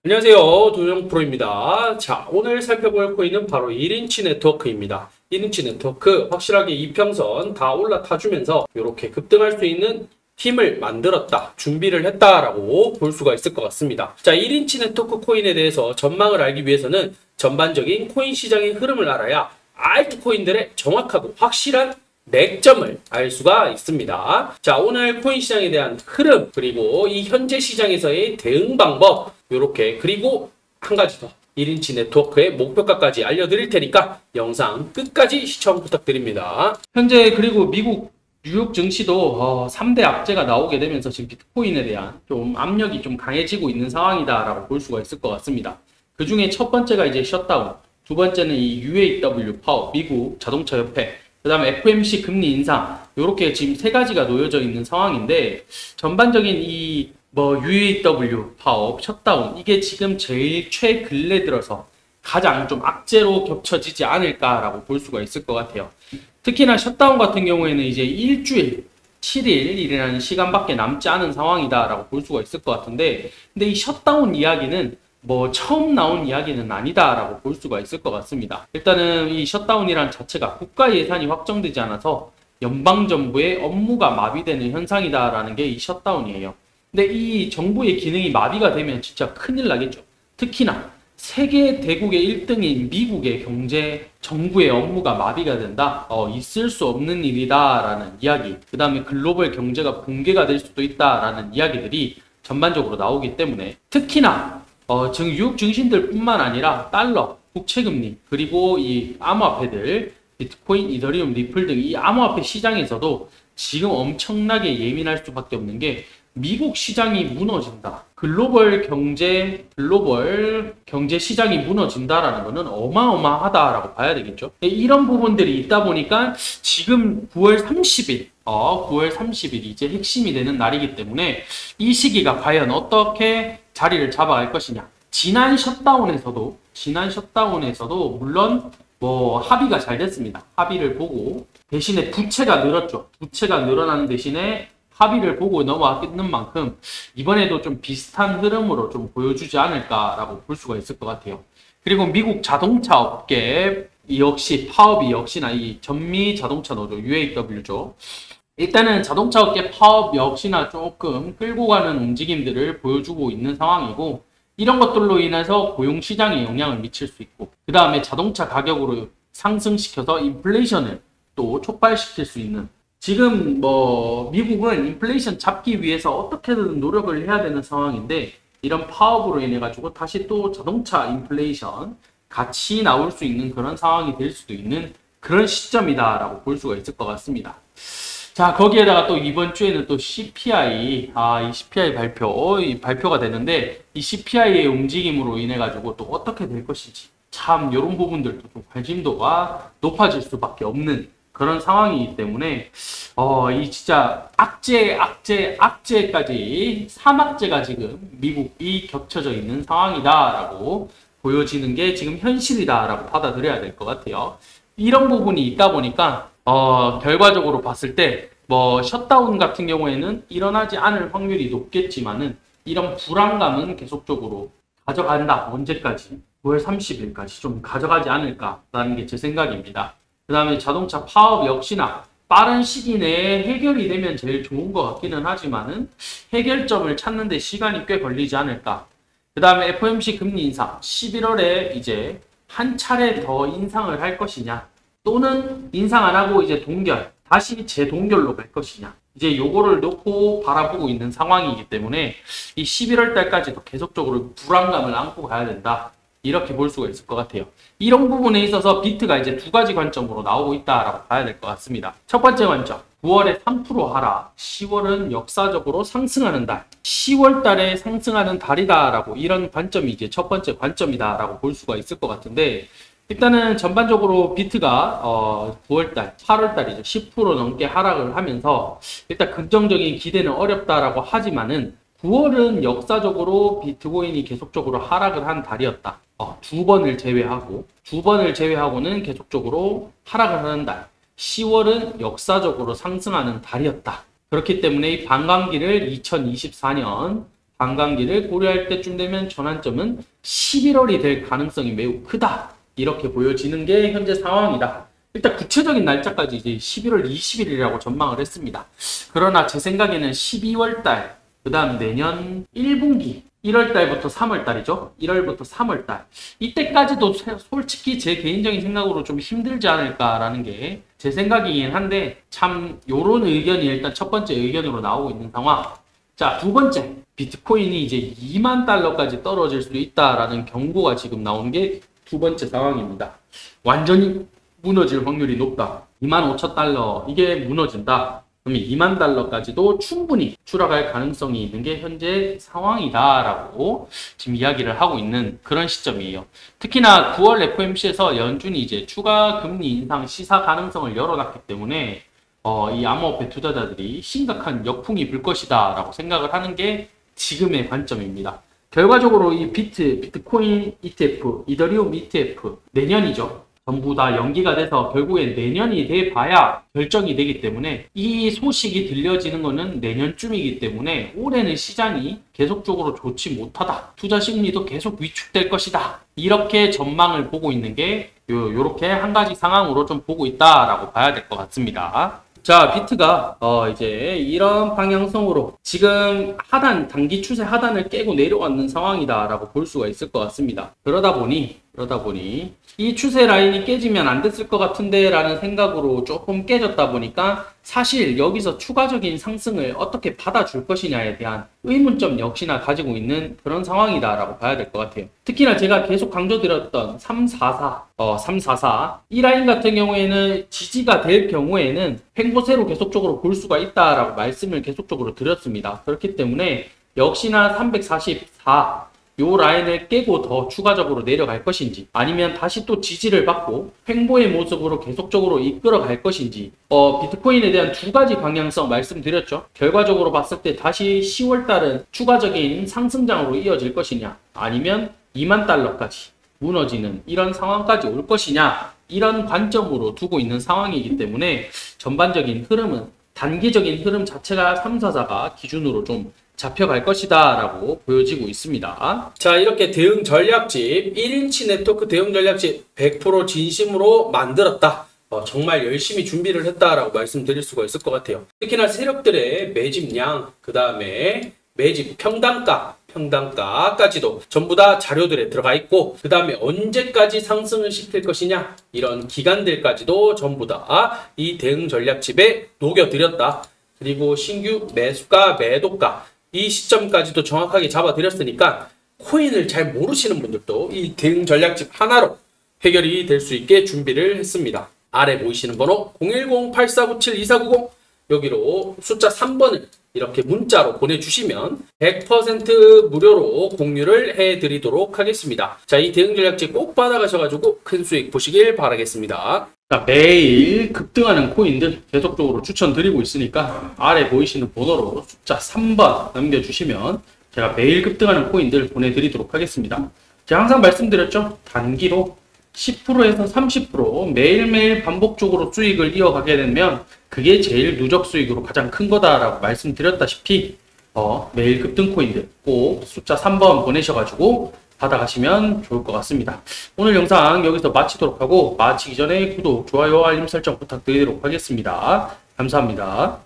안녕하세요. 도정 프로입니다. 자, 오늘 살펴볼 코인은 바로 1인치 네트워크입니다. 1인치 네트워크 확실하게 이평선 다 올라타주면서 이렇게 급등할 수 있는 팀을 만들었다, 준비를 했다라고 볼 수가 있을 것 같습니다. 자, 1인치 네트워크 코인에 대해서 전망을 알기 위해서는 전반적인 코인 시장의 흐름을 알아야 알트코인들의 정확하고 확실한 맥점을 알 수가 있습니다. 자, 오늘 코인 시장에 대한 흐름, 그리고 이 현재 시장에서의 대응 방법, 요렇게, 그리고 한 가지 더 1인치 네트워크의 목표가까지 알려드릴 테니까 영상 끝까지 시청 부탁드립니다. 현재 그리고 미국 뉴욕 증시도 3대 악재가 나오게 되면서 지금 비트코인에 대한 좀 압력이 좀 강해지고 있는 상황이다라고 볼 수가 있을 것 같습니다. 그 중에 첫 번째가 이제 셧다운, 두 번째는 이 UAW 파업, 미국 자동차 협회, 그 다음에 FOMC 금리 인상, 요렇게 지금 세 가지가 놓여져 있는 상황인데, 전반적인 이 UAW 파업, 셧다운, 이게 지금 제일 최근래 들어서 가장 좀 악재로 겹쳐지지 않을까라고 볼 수가 있을 것 같아요. 특히나 셧다운 같은 경우에는 이제 일주일, 7일이라는 시간밖에 남지 않은 상황이다라고 볼 수가 있을 것 같은데, 근데 이 셧다운 이야기는 처음 나온 이야기는 아니다라고 볼 수가 있을 것 같습니다. 일단은 이 셧다운이란 자체가 국가 예산이 확정되지 않아서 연방정부의 업무가 마비되는 현상이다라는 게 이 셧다운이에요. 근데 이 정부의 기능이 마비가 되면 진짜 큰일 나겠죠. 특히나 세계 대국의 1등인 미국의 경제, 정부의 업무가 마비가 된다? 있을 수 없는 일이다라는 이야기, 그 다음에 글로벌 경제가 붕괴가 될 수도 있다라는 이야기들이 전반적으로 나오기 때문에, 특히나 지금 유럽 증신들 뿐만 아니라 달러, 국채금리, 그리고 이 암호화폐들, 비트코인, 이더리움, 리플 등 이 암호화폐 시장에서도 지금 엄청나게 예민할 수밖에 없는 게, 미국 시장이 무너진다, 글로벌 경제 시장이 무너진다라는 것은 어마어마하다라고 봐야 되겠죠. 이런 부분들이 있다 보니까 지금 9월 30일 이제 핵심이 되는 날이기 때문에 이 시기가 과연 어떻게 자리를 잡아갈 것이냐. 지난 셧다운에서도 물론 합의가 잘 됐습니다. 합의를 보고 대신에 부채가 늘었죠. 부채가 늘어나는 대신에 합의를 보고 넘어왔는 만큼 이번에도 좀 비슷한 흐름으로 좀 보여주지 않을까라고 볼 수가 있을 것 같아요. 그리고 미국 자동차 업계 역시 파업이 역시나 이 전미 자동차 노조 UAW죠. 일단은 자동차 업계 파업 역시나 조금 끌고 가는 움직임들을 보여주고 있는 상황이고, 이런 것들로 인해서 고용 시장에 영향을 미칠 수 있고, 그 다음에 자동차 가격으로 상승시켜서 인플레이션을 또 촉발시킬 수 있는, 지금 미국은 인플레이션 잡기 위해서 어떻게든 노력을 해야 되는 상황인데, 이런 파업으로 인해 가지고 다시 또 자동차 인플레이션 같이 나올 수 있는 그런 상황이 될 수도 있는 그런 시점이다라고 볼 수가 있을 것 같습니다. 자, 거기에다가 또 이번 주에는 또 CPI, 이 CPI 발표가 되는데, 이 CPI의 움직임으로 인해 가지고 또 어떻게 될 것인지, 참 이런 부분들도 좀 관심도가 높아질 수밖에 없는 그런 상황이기 때문에 이 진짜 악재까지 3악재가 지금 미국이 겹쳐져 있는 상황이다라고 보여지는 게 지금 현실이다라고 받아들여야 될 것 같아요. 이런 부분이 있다 보니까 결과적으로 봤을 때 셧다운 같은 경우에는 일어나지 않을 확률이 높겠지만은, 이런 불안감은 계속적으로 가져간다. 언제까지? 9월 30일까지 좀 가져가지 않을까라는 게 제 생각입니다. 그 다음에 자동차 파업 역시나 빠른 시기 내에 해결이 되면 제일 좋은 것 같기는 하지만은 해결점을 찾는 데 시간이 꽤 걸리지 않을까. 그 다음에 FOMC 금리 인상 11월에 이제 한 차례 더 인상을 할 것이냐, 또는 인상 안 하고 이제 다시 재동결로 갈 것이냐, 이제 요거를 놓고 바라보고 있는 상황이기 때문에 이 11월 달까지도 계속적으로 불안감을 안고 가야 된다, 이렇게 볼 수가 있을 것 같아요. 이런 부분에 있어서 비트가 이제 두 가지 관점으로 나오고 있다라고 봐야 될 것 같습니다. 첫 번째 관점, 9월에 3% 하락, 10월은 역사적으로 상승하는 달, 10월 달에 상승하는 달이다라고, 이런 관점이 이제 첫 번째 관점이다라고 볼 수가 있을 것 같은데, 일단은 전반적으로 비트가 9월달, 8월달이죠. 10% 넘게 하락을 하면서 일단 긍정적인 기대는 어렵다라고 하지만은, 9월은 역사적으로 비트코인이 계속적으로 하락을 한 달이었다. 두 번을 제외하고는 계속적으로 하락을 하는 달. 10월은 역사적으로 상승하는 달이었다. 그렇기 때문에 이 반감기를 2024년 반감기를 고려할 때쯤 되면 전환점은 11월이 될 가능성이 매우 크다. 이렇게 보여지는 게 현재 상황이다. 일단 구체적인 날짜까지 이제 11월 20일이라고 전망을 했습니다. 그러나 제 생각에는 12월 달, 그 다음 내년 1분기, 1월 달부터 3월 달이죠. 1월부터 3월 달. 이때까지도 솔직히 제 개인적인 생각으로 좀 힘들지 않을까라는 게 제 생각이긴 한데, 참 요런 의견이 일단 첫 번째 의견으로 나오고 있는 상황. 자, 두 번째, 비트코인이 이제 2만 달러까지 떨어질 수도 있다라는 경고가 지금 나오는 게 두 번째 상황입니다. 완전히 무너질 확률이 높다. 25,000달러 이게 무너진다. 그러면 2만 달러까지도 충분히 추락할 가능성이 있는 게 현재 상황이다라고 지금 이야기를 하고 있는 그런 시점이에요. 특히나 9월 FOMC에서 연준이 이제 추가 금리 인상 시사 가능성을 열어놨기 때문에 이 암호화폐 투자자들이 심각한 역풍이 불 것이다라고 생각을 하는 게 지금의 관점입니다. 결과적으로 이 비트코인 ETF, 이더리움 ETF 내년이죠. 전부 다 연기가 돼서 결국엔 내년이 돼봐야 결정이 되기 때문에 이 소식이 들려지는 것은 내년쯤이기 때문에 올해는 시장이 계속적으로 좋지 못하다. 투자 심리도 계속 위축될 것이다. 이렇게 전망을 보고 있는 게 요렇게 한 가지 상황으로 좀 보고 있다라고 봐야 될 것 같습니다. 자, 비트가 이제 이런 방향성으로 지금 단기 추세 하단을 깨고 내려왔는 상황이다라고 볼 수가 있을 것 같습니다. 그러다 보니 이 추세 라인이 깨지면 안 됐을 것 같은데 라는 생각으로 조금 깨졌다 보니까 사실 여기서 추가적인 상승을 어떻게 받아줄 것이냐에 대한 의문점 역시나 가지고 있는 그런 상황이다라고 봐야 될 것 같아요. 특히나 제가 계속 강조드렸던 344 이 라인 같은 경우에는 지지가 될 경우에는 횡보세로 계속적으로 볼 수가 있다라고 말씀을 계속적으로 드렸습니다. 그렇기 때문에 역시나 344 요 라인을 깨고 더 추가적으로 내려갈 것인지 아니면 다시 또 지지를 받고 횡보의 모습으로 계속적으로 이끌어 갈 것인지 비트코인에 대한 두 가지 방향성 말씀드렸죠. 결과적으로 봤을 때 다시 10월 달은 추가적인 상승장으로 이어질 것이냐 아니면 2만 달러까지 무너지는 이런 상황까지 올 것이냐 이런 관점으로 두고 있는 상황이기 때문에 전반적인 흐름은 단기적인 흐름 자체가 344가 기준으로 좀 잡혀갈 것이다 라고 보여지고 있습니다. 자, 이렇게 대응 전략집 1인치 네트워크 대응 전략집 100% 진심으로 만들었다. 정말 열심히 준비를 했다라고 말씀드릴 수가 있을 것 같아요. 특히나 세력들의 매집량, 그 다음에 매집 평단가까지도 전부 다 자료들에 들어가 있고, 그 다음에 언제까지 상승을 시킬 것이냐 이런 기간들까지도 전부 다 이 대응 전략집에 녹여드렸다. 그리고 신규 매수가 매도가 이 시점까지도 정확하게 잡아드렸으니까 코인을 잘 모르시는 분들도 이 대응 전략집 하나로 해결이 될 수 있게 준비를 했습니다. 아래 보이시는 번호 010-8497-2490 여기로 숫자 3번을 이렇게 문자로 보내주시면 100% 무료로 공유를 해드리도록 하겠습니다. 자, 이 대응 전략집 꼭 받아가셔가지고 큰 수익 보시길 바라겠습니다. 자, 매일 급등하는 코인들 계속적으로 추천드리고 있으니까 아래 보이시는 번호로 숫자 3번 남겨주시면 제가 매일 급등하는 코인들 보내드리도록 하겠습니다. 제가 항상 말씀드렸죠. 단기로 10%에서 30% 매일매일 반복적으로 수익을 이어가게 되면 그게 제일 누적 수익으로 가장 큰 거다라고 말씀드렸다시피 매일 급등 코인들 꼭 숫자 3번 보내셔가지고 받아가시면 좋을 것 같습니다. 오늘 영상 여기서 마치도록 하고 마치기 전에 구독, 좋아요, 알림 설정 부탁드리도록 하겠습니다. 감사합니다.